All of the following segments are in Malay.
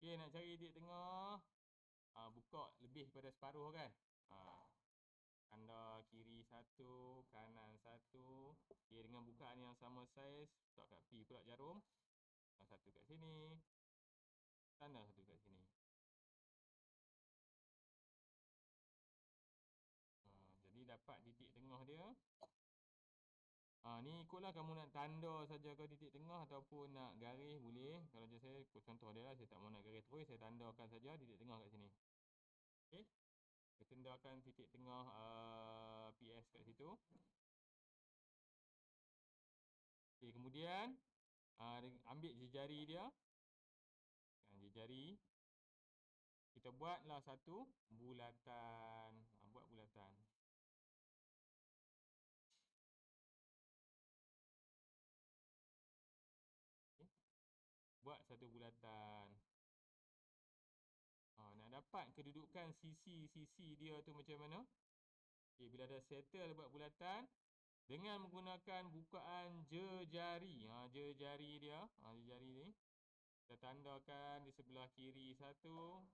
Okay, nak cari titik tengah. Buka lebih pada separuh kan. Tanda kiri satu, kanan satu. Okay, dengan bukaan yang sama saiz. Letak kat P pula jarum. Satu kat sini. Tanda satu kat sini. Jadi dapat titik tengah dia. Ni ikutlah kamu nak tanda saja ke titik tengah ataupun nak garis boleh. Kalau macam saya, contoh dia lah, saya tak mahu nak garis terus, saya tandakan saja titik tengah kat sini. Okey. Saya tandakan titik tengah PS kat situ. Okey, kemudian ambil jari dia. Jari. Kita buatlah satu bulatan. Buat bulatan. Okay. Buat satu bulatan. Nak dapat kedudukan sisi-sisi dia tu macam mana? Okay, bila dah settle buat bulatan, dengan menggunakan bukaan jari. Jari dia. Jari ni. Kita tandakan di sebelah kiri satu.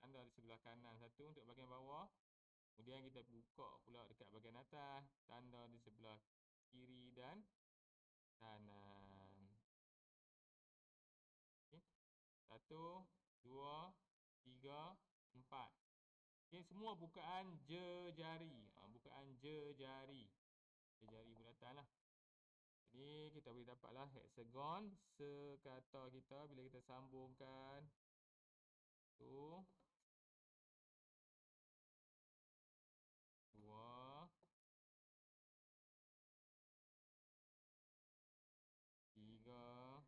Tanda di sebelah kanan satu untuk bahagian bawah. Kemudian kita buka pula dekat bahagian atas. Tanda di sebelah kiri dan kanan. Okay. 1, 2, 3, 4. Okay, semua bukaan jari. Bukaan jari. Jari bulatan lah. Jadi kita boleh dapatlah hexagon sekata kita bila kita sambungkan tu 2 3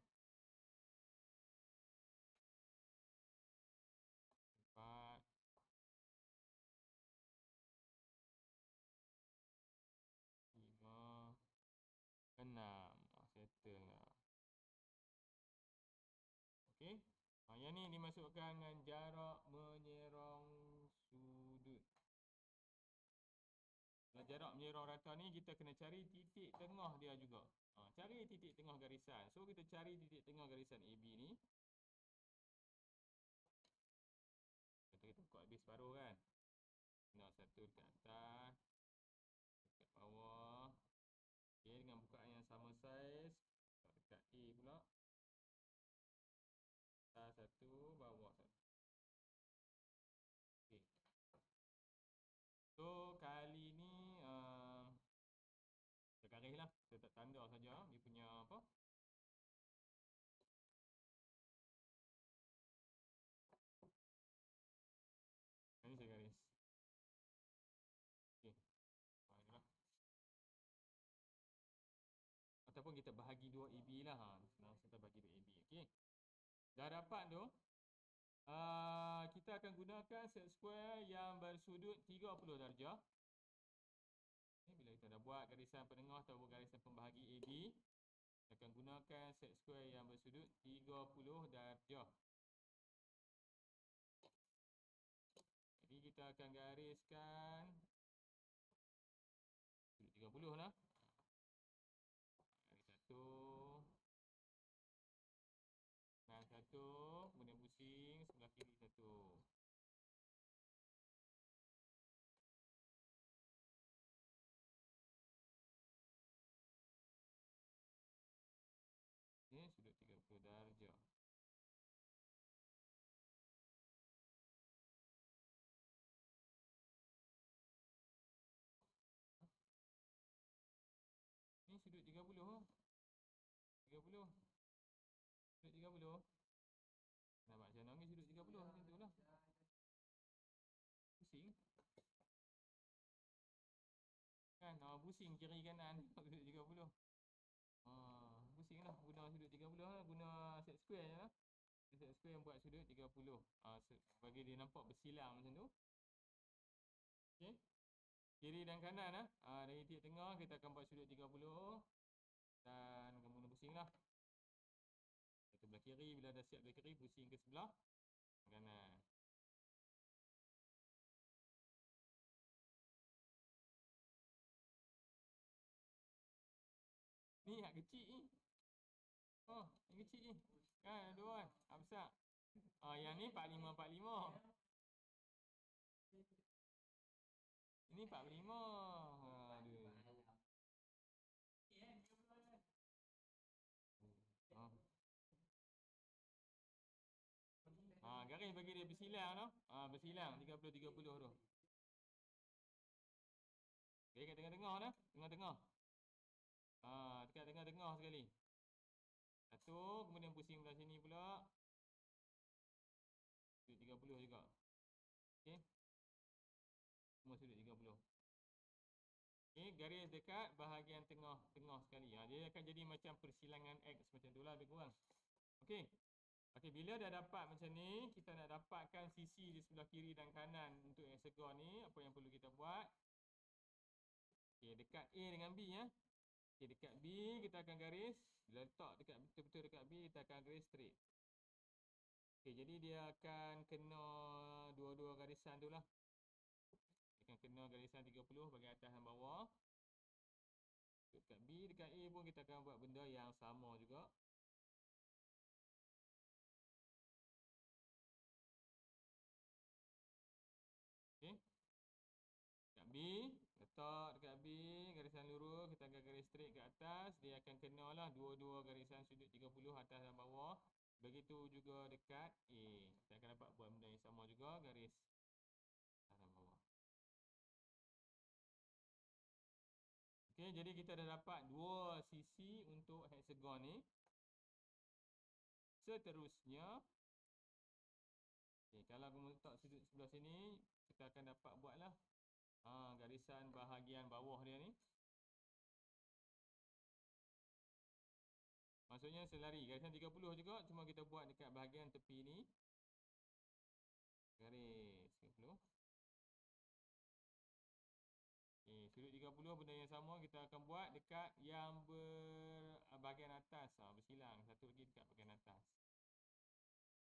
4 5 6. Settle lah. Okey. Yang ni dimasukkan dengan jarak menyerong sudut. Kalau jarak menyerong rata ni kita kena cari titik tengah dia juga. Cari titik tengah garisan. So kita cari titik tengah garisan AB ni. Kita buka habis separuh kan. Nak satu dekat atas, dekat bawah. Okay, dengan bukaan yang sama saiz. Dekat A pula. Atas satu, bawah satu. Okay. So kali ni kita garis lah. Kita tak tanda saja dia punya apa. Ini saya garis. Okay. Inilah. Ataupun kita bahagi dua AB lah. Senang kita bahagi dua AB. Okay. Dah dapat tu. Kita akan gunakan set square yang bersudut 30 darjah. Bila kita dah buat garisan penengah atau garisan pembahagi AB, kita akan gunakan set square yang bersudut 30 darjah. Jadi kita akan gariskan sudut 30 lah. Garis satu. Kanan satu. Kemudian pusing sebelah kiri satu. Ini sudut 30 darjah. Ini sudut 30. 30. Sudut 30. Nampak macam mana ni sudut 30 macam tu lah. Pusing. Kan, pusing kiri kanan sudut 30. Pusing lah guna sudut 30 lah. Guna set square je lah. Set square yang buat sudut 30. Bagi dia nampak bersilang macam tu. Okay. Kiri dan kanan lah. Dari titik tengah kita akan buat sudut 30. Dan guna pusing lah. Satu belah kiri, bila dah siap belah kiri, pusing ke sebelah kanan. Ni yang kecil ni. Yang kecil ni. Kan ada dua kan. Besar. Yang ni 45. Ini 45. Aduh. Ha. Garis bagi dia bersilang tu. Bersilang 30 tu. Okey, kat tengah-tengah dah. Tengah-tengah. Dekat tengah-tengah sekali. Satu, kemudian pusing belah sini pula. Sudut 30 juga. Okey. Semua sudut 30. Okey, garis dekat bahagian tengah-tengah sekali. Dia akan jadi macam persilangan X macam tu lah lebih kurang. Okey. Okey, bila dah dapat macam ni, kita nak dapatkan sisi di sebelah kiri dan kanan untuk hexagon ni, apa yang perlu kita buat? Okey, dekat A dengan B ya. Okey, dekat B kita akan garis. Bila letak dekat betul-betul dekat B, kita akan garis straight. Okey, jadi dia akan kena dua-dua garisan tu lah. Dia akan kena garisan 30 bahagian atas dan bawah. Dekat B, dekat A pun kita akan buat benda yang sama juga. Okey. Dekat B, letak dekat B, garisan lurus, kita akan garis straight ke atas. Dia akan kenalah dua-dua garisan sudut 30 atas dan bawah. Begitu juga dekat A. Kita akan dapat buat benda yang sama juga, garis atas dan bawah. Okey, jadi kita dah dapat dua sisi untuk hexagon ni. Seterusnya, kalau aku letak sudut sebelah sini, kita akan dapat buatlah garisan bahagian bawah dia ni. Maksudnya selari garisan 30 juga, cuma kita buat dekat bahagian tepi ni. Garis 30. Okey, sudut 30 benda yang sama kita akan buat dekat yang bahagian atas, bersilang. Satu lagi dekat bahagian atas.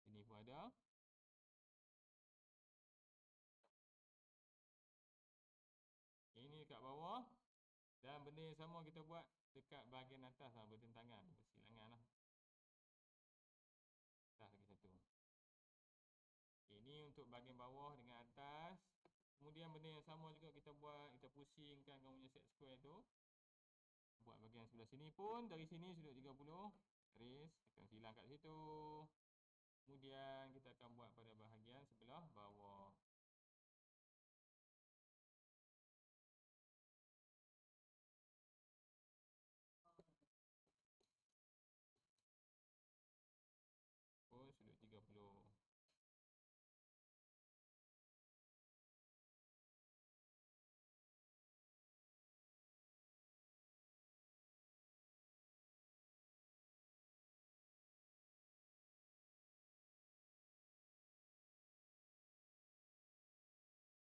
Sini pun ada. Okay, ini dekat bawah. Dan benda yang sama kita buat dekat bahagian atas, bertentangan, bersilangan lah. Atas lagi satu. Okay, ini untuk bahagian bawah dengan atas. Kemudian benda yang sama juga kita buat, kita pusingkan kamu punya set square tu. Buat bahagian sebelah sini pun, dari sini sudut 30. Garis, akan silang kat situ. Kemudian kita akan buat pada bahagian sebelah bawah. Oh, sudut 30.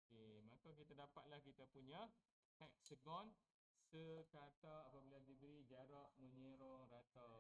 Okay, maka kita dapatlah kita punya hexagon sekata apabila diberi jarak menyerong rata.